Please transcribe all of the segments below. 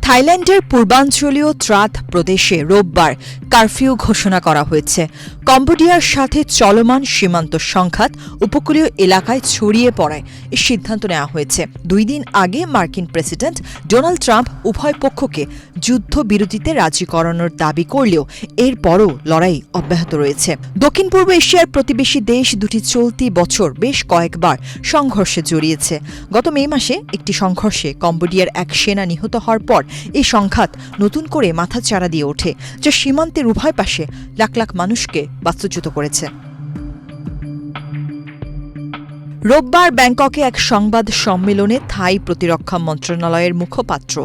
থাইল্যান্ডের পূর্বাঞ্চলীয় ত্রাত প্রদেশে রোববার কারফিউ ঘোষণা করা হয়েছে। কম্বোডিয়ার সাথে চলমান সীমান্ত সংঘাত উপকূলীয় এলাকায় ছড়িয়ে পড়ায় এই সিদ্ধান্ত নেওয়া হয়েছে। 2 দিন আগে মার্কিন প্রেসিডেন্ট ডোনাল্ড ট্রাম্প উভয় পক্ষকে যুদ্ধবিরতিতে রাজি করানোর দাবি করলেও এরপরও লড়াই অব্যাহত রয়েছে। দক্ষিণ পূর্ব এশিয়ার প্রতিবেশী দেশ দুটি চলতি বছর বেশ কয়েকবার সংঘর্ষে জড়িয়েছে। গত মে মাসে একটি সংঘর্ষে কম্বোডিয়ার এক সেনা নিহত হওয়ার পর এই সংঘাত নতুন করে মাথাচাড়া দিয়ে ওঠে, যা সীমান্তের উভয় পাশে লাখ লাখ মানুষকে বাস্তুচ্যুত করেছে। রোববার ব্যাংককে এক সংবাদ সম্মেলনে থাই প্রতিরক্ষা মন্ত্রণালয়ের মুখপাত্র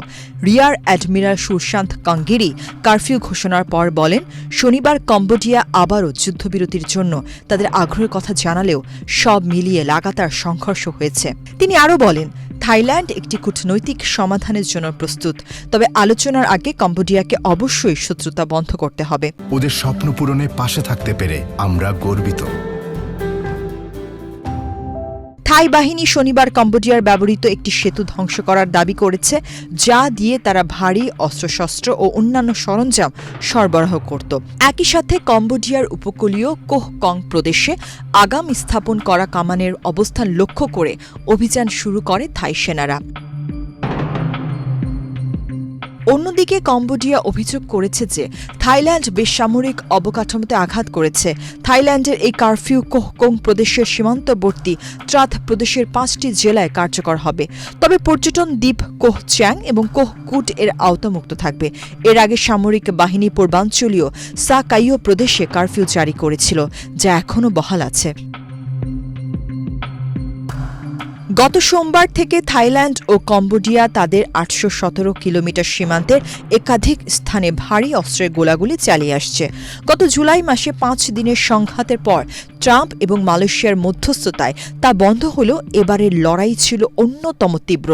রিয়ার অ্যাডমিরাল সুশান্ত কঙ্গেরি কারফিউ ঘোষণার পর বলেন, শনিবার কম্বোডিয়া আবারও যুদ্ধবিরতির জন্য তাদের আগ্রহের কথা জানালেও সব মিলিয়ে লাগাতার সংঘর্ষ হয়েছে। তিনি আরও বলেন, থাইল্যান্ড একটি কূটনৈতিক সমাধানের জন্য প্রস্তুত, তবে আলোচনার আগে কম্বোডিয়াকে অবশ্যই শত্রুতা বন্ধ করতে হবে। ওদের স্বপ্ন পূরণে পাশে থাকতে পেরে আমরা গর্বিত। থাই বাহিনী শনিবার কম্বোডিয়ার ব্যবহৃত একটি সেতু ধ্বংস করার দাবি করেছে, যা দিয়ে তারা ভারী অস্ত্রশস্ত্র ও অন্যান্য সরঞ্জাম সরবরাহ করত। একই সাথে কম্বোডিয়ার উপকূলীয় কোহকং প্রদেশে আগাম স্থাপন করা কামানের অবস্থান লক্ষ্য করে অভিযান শুরু করে থাই সেনারা। অন্যদিকে কম্বোডিয়া অভিযোগ করেছে যে থাইল্যান্ড বেসামরিক অবকাঠামোতে আঘাত করেছে। থাইল্যান্ডের এই কারফিউ কোহকং প্রদেশের সীমান্তবর্তী ত্রাত প্রদেশের 5টি জেলায় কার্যকর হবে, তবে পর্যটন দ্বীপ কোহচ্যাং এবং কোহকুট এর আওতামুক্ত থাকবে। এর আগে সামরিক বাহিনী পূর্বাঞ্চলীয় সা কাইও প্রদেশে কারফিউ জারি করেছিল, যা এখনও বহাল আছে। গত সোমবার থেকে থাইল্যান্ড ও কম্বোডিয়া তাদের 817 কিলোমিটার সীমান্তের একাধিক স্থানে ভারী অস্ত্রের গোলাগুলি চালিয়ে আসছে। গত জুলাই মাসে 5 দিনের সংঘাতের পর ট্রাম্প এবং মালয়েশিয়ার মধ্যস্থতায় তা বন্ধ হলেও এবারের লড়াই ছিল অন্যতম তীব্র।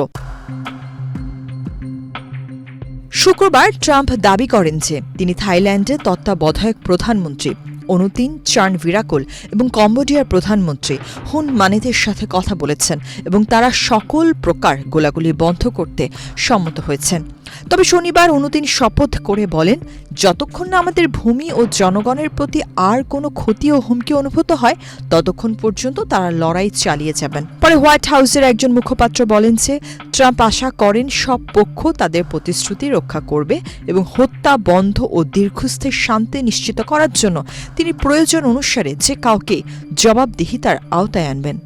শুক্রবার ট্রাম্প দাবি করেন যে তিনি থাইল্যান্ডের তত্ত্বাবধায়ক প্রধানমন্ত্রী অনুতিন চার্নভিরাকুল এবং কম্বোডিয়ার প্রধানমন্ত্রী হুন মানেতের সাথে কথা বলেছেন এবং তারা সকল প্রকার গোলাগুলি বন্ধ করতে সম্মত হয়েছেন। তবে শনিবার অনুতিন শপথ করে বলেন, যতক্ষণ না আমাদের ভূমি ও জনগণের প্রতি আর কোনো ক্ষতি ও হুমকি অনুভূত হয় ততক্ষণ পর্যন্ত তারা লড়াই চালিয়ে যাবেন। পরে হোয়াইট হাউসের একজন মুখপাত্র বলেন যে ট্রাম্প আশা করেন সব পক্ষ তাদের প্রতিশ্রুতি রক্ষা করবে এবং হত্যা বন্ধ ও দীর্ঘস্থায়ী শান্তি নিশ্চিত করার জন্য তিনি প্রয়োজন অনুসারে যে কাউকে জবাবদিহিতার আওতায় আনবেন।